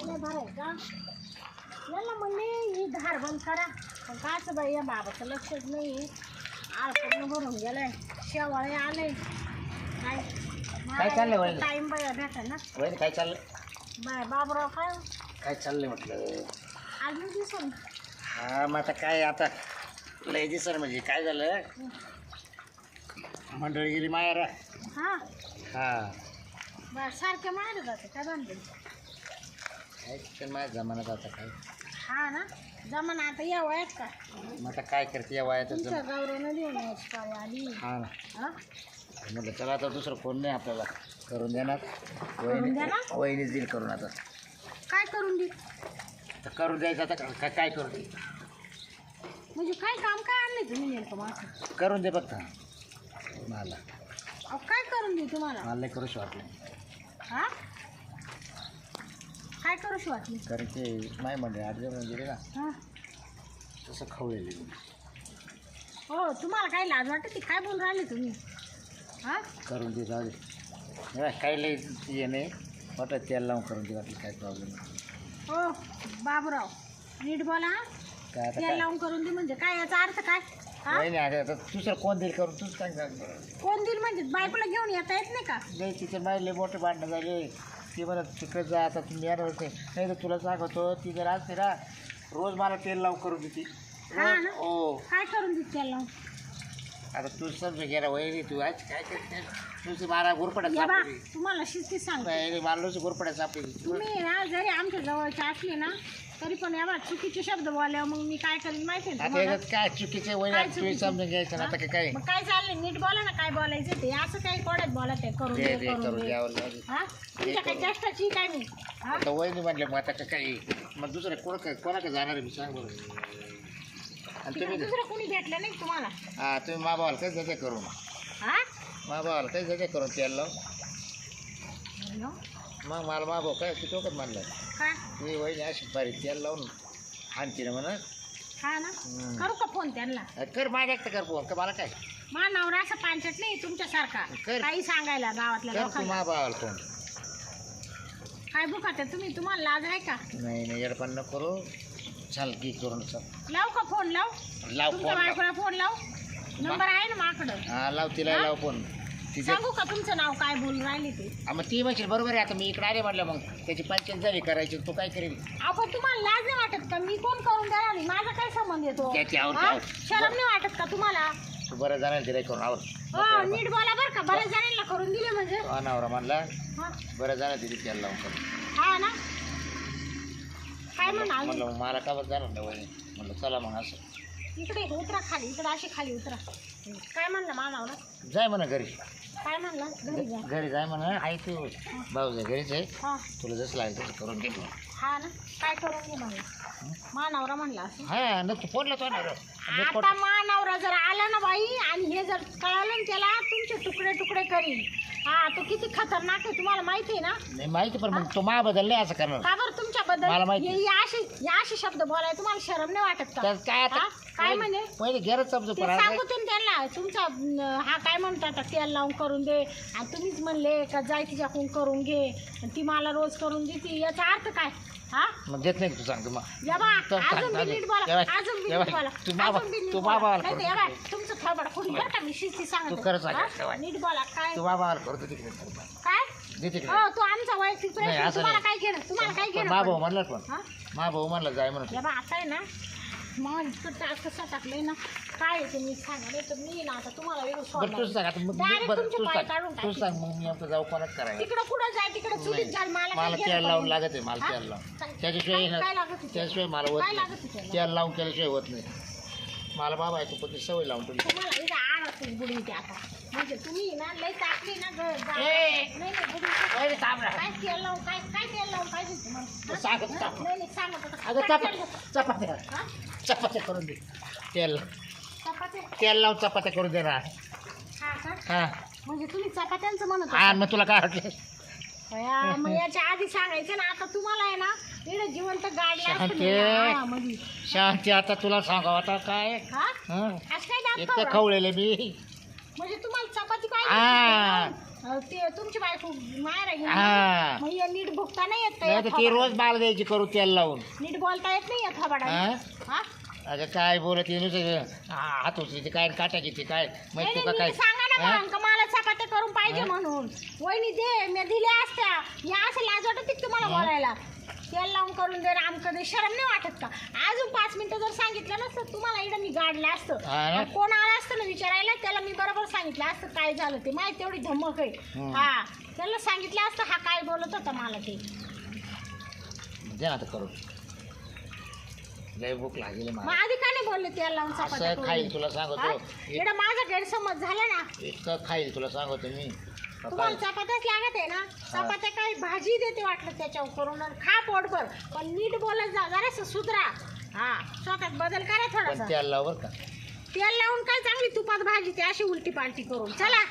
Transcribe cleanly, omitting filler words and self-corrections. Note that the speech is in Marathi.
नाही भरायचा याला म्हणले ही धार बंद करा पण काच बाई या बाबाचं लक्षच नाही आळ पूर्ण भरून गेलंय शेवाळे आले काय चाललंय वहिनी? टाइम बाया भेटा ना वहिनी काय चाललं? बाय बाबराव काय चाललंय म्हटलं? आज मी दिसून हा मग आता काय आता लय दिसर म्हणजे काय झालं मंडळी गेली माहेर. हा हा बर सारखे मारत जाते काय म्हणते काय शिक्षण माझ्या जमान्यात आता काय हा ना जमाना आता या वयात का मग आता काय करते या वयात तुमच्या गौरवनं देऊन यायची पाळी आली हा ना हा म्हटलं चला आता दुसरं कोण नाही आपल्याला करून देणार. करून देणार? वहिनीच देईल करून आता. काय करून दे तर करून द्यायचं आता काय करून दे म्हणजे काय काम काय आणले तुम्ही नेमकं माझं करून दे फक्त मला अहो काय करून दे तुम्हाला मला नाही करूशी वाटलं हा काय करूशी वाटली कारण ते नाही म्हणले आठ जेवण गेले ना हा तसं खवळलेली हो तुम्हाला काय लाज वाटते काय बोलून राहिले तुम्ही हा करून दे जाऊ दे काही लई ये नाही वाटत तेल लावून करून दे वाटलं काय प्रॉब्लेम नाही. हो बाबूराव नीट बोला हा. काय आता तेल काय लावून करून दे म्हणजे काय याचा अर्थ काय हा नाही आता दुसरं कोण देईल करून तूच काय सांग कोण देईल म्हणजे बायकोला घेऊन येता येत नाही का नाही तिचे माहिले मोठे भांडणं झाले ती मला तिकडे जा आता तुम्ही येणार होते नाही तर तुला सांगतो ती जर असते ना रोज मला तेल लावून करून देते हा ना हो काय करून देत तेल लावून आता तू समजा गेला वहिनी तू आज काय करते तुझी मला गुरपड्या या बा सापडली तुम्हाला शिस्ती सांगते नाही मला नुसती गुरपड्या सापडली तुम्ही ना जरी आमच्या जवळचे असले ना तरी पण या बा चुकीचे शब्द बोलल्यावर मग मी काय करेन माहिती आहे आता तुम्हाला? याच्यात काय चुकीचे काय वहिनी तुम्ही चुकीचं? समजून घ्यायचं ना आता काय मग काय चाललंय नीट बोला ना काय बोलायचं ते असं काही कोड्यात बोला ते करून दे दे दे करून करून दे द्यावं लागेल. हा तुमच्या काही चेष्टाची काय मी हा आता वहिनी म्हटलं मग आता काय मग दुसरं कोणाकडे जाणार आहे मी सांग बरं आणि तिकडे तुम्ही दुसरं कोणी भेटलं नाही तुम्हाला हा तुम्ही मा भावाला काय जगे करू हा मा भावाला काय जगे करून तेल लावून हॅलो? मग मला मा भाऊ काय किती वखत म्हणलं काय मी वहिनी अशी बारी तेल लावून आणते ना म्हणत हा ना करू का फोन त्यांना कर माझ्या एकटा कर फोन का मला काय मा नवरा असा पांचट नाही तुमच्यासारखा कर. काही सांगायला गावातल्या कर तू लोकांना मा भावाला फोन काय बुकात आहे तुम्ही तुम्हाला लाज आहे का नाही नाही येडपण नको करू चाल की करून चल लाव का फोन लाव लाव तुमच्या फोन बायकोला फोन लाव नंबर आहे ना माझ्याकडं हा लाव तिला लाव फोन तिच्या सांगू का तुमचं नाव काय बोलून राहिले ते मग ती म्हणशील बरोबर आहे आता मी इकडे आले म्हटलं मग त्याची पंचायत झाली करायची तू काय करेल अहो तुम्हाला लाज नाही वाटत का मी कोण करून देणार नाही माझा काय संबंध येतो त्याची आवड हा? आवड. शरम नाही वाटत का तुम्हाला तू बरं जाणार तिला करून आवर हो नीट बोला बरं का बऱ्याच जणांना करून दिले म्हणजे नवरा म्हणला हा बरं जाणार तिथे तेल लावून करून हा ना काय म्हणा म्हणलं मग मला का बरं जाणार नाही वहिनी म्हणलं चला मग असं इकडे उतरा खाली इकडे अशी खाली उतरा काय म्हणलं मानावरा जाय म्हणा घरी काय म्हणलं घरी जा घरी जाय म्हणा आई तू भाऊ घरीच आहे हा तुला जसं लागेल तसं करून घे तू. हा ना काय करून घे म्हणलं मानावरा म्हणला असं हा न तू फोनला तो ना आता मानावरा जर आला ना बाई आणि हे जर कळालं ना त्याला तुमचे तुकडे तुकडे करीन हा तो किती खतरनाक आहे तुम्हाला माहिती आहे ना नाही माहिती पण मग तो मा बदल नाही असं करणार का बरं तुमच्याबद्दल मला माहिती. या असे शब्द बोलाय तुम्हाला शरम नाही वाटत का तर काय आता हा? काय म्हणे पहिले घरच समजू ते पण आता सांगू तुम्ही त्यांना तुमचा हा काय म्हणतात तेल लावून करून दे आणि तुम्हीच म्हणले का जाय तिच्याकडून करून घे आणि ती मला रोज करून देते याचा अर्थ काय हा मग देत नाही तू सांगतो मग या बा तो अजून काय- बी नीट बोला काय- अजून बी काय- नीट बोला तू बाबा- अजून बी नीट तू बोला. बाबाला नाही तर या बा, तुमचं थोबड फोडून बरं का मी शिस्ती तू सांगते खरंच आहे, हा? ठेवा. नीट बोला काय तू बाबा करतो तिकडे काय दे तिकडे हो तो आमचा वैयक्तिक नाही, प्रश्न असं तुम्हाला नाही. काय घेणं तुम्हाला काय घेणं मा पण? भाऊ म्हणलं पण हा? मा भाऊ म्हणलं जाय म्हणत या बा आता आहे ना मग इतकं कसं टाकलंय ना काय आहे ते मी सांगा नाही तर मी ना आता तुम्हाला वेगळं बरं तूच सांग आता Direct बरं तुमचे तू पाय सांग काढून तू टाकीन. सांग मग मी आता जाऊ कोणाच करायला तिकडं कुठं जाय तिकडं चुलीत जाल मला मला काय तेल घेणं लावून पण? लागत आहे मला हा? तेल लावून काय- त्याच्याशिवाय काय- ना- काय लागत होतं? त्याशिवाय मला होत काय नाही लागत होतं? तेल लावून केल्याशिवाय होत नाही मला बाबा आहे तू पण ती सवय लावून ठेवली तुम्हाला इथं आड असतील बुडीची आता म्हणजे तुम्ही ना लई टाकली ना ए! नाही बुडीची अरे थांब ना. काय तेल लावून काय तेल लावून पाहिजे तुम्हाला हा? सांगत सांग नाही सांगत होता. अगं काय चपात्या तेल लावून? चपात्या हा? चपात्या करून दे तेल चपात्या तेल लावून चपात्या करून दे ना हा का हा म्हणजे तुम्ही चपात्यांचं म्हणत हा होता. मग तुला काय वाटलं बया, मग याच्या आधी सांगायचं ना आता तुम्हाला आहे ना इकडे जिवंत गाडी शांती. शांती आता तुला सांगावं आता काय हा हं? आज काय दाखवा इतकं बरं? खवळलेलं मी म्हणजे तुम्हाला चपाती हा. पाहिजे ते तुमची बायको मायरा घेऊन हा मग हे नीट भुकता नाही येत नाही तर ती रोज माल द्यायची करू तेल लावून. नीट बोलता येत नाही येत थोबाडा. हा? हा अगं काय बोलत आहे नुसतं हात उचली काय काटा घेते काय माहिती तुका काय. सांगा ना हा? मग का मला चपात्या करून पाहिजे हा? म्हणून. वहिनी दे मी दिल्या असत्या. या असं लाज वाटत की तुम्हाला हा? बोलायला. तेल लावून करून दे आमकं दे शरम नाही वाटत का. अजून 5 मिनिटं जर सांगितलं नसतं तुम्हाला इकडं मी गाडलं असतं. हा ना? आणि कोण आलं असतं ना विचारायला त्याला मी बरोबर सांगितलं असतं काय झालं ते. माहिती तेवढी धमक आहे. हा त्याला सांगितलं असतं हा काय बोलत होता मला ते. दे ना आता करून लय भूक लागेल मग मला. आधी का नाही बोलले तेल लावून चपात्या असं खाईल करून. तुला हा? सांगतो. इकडं माझा गैरसमज झाला ना. इतकं खाईल तुला सांगतो मी. तुम्हाला चपात्याच लागत आहे ना. चपात्या काय भाजी देते वाटलं त्याच्यावर करून आणि खा पोटभर. पण नीट बोलत जा जरासं सुधरा. हा स्वतःत बदल करा पण थोडासा. तेल लावर का. तेल लावून काय चांगली तुपात भाजी ते अशी उलटी पालटी करून चला.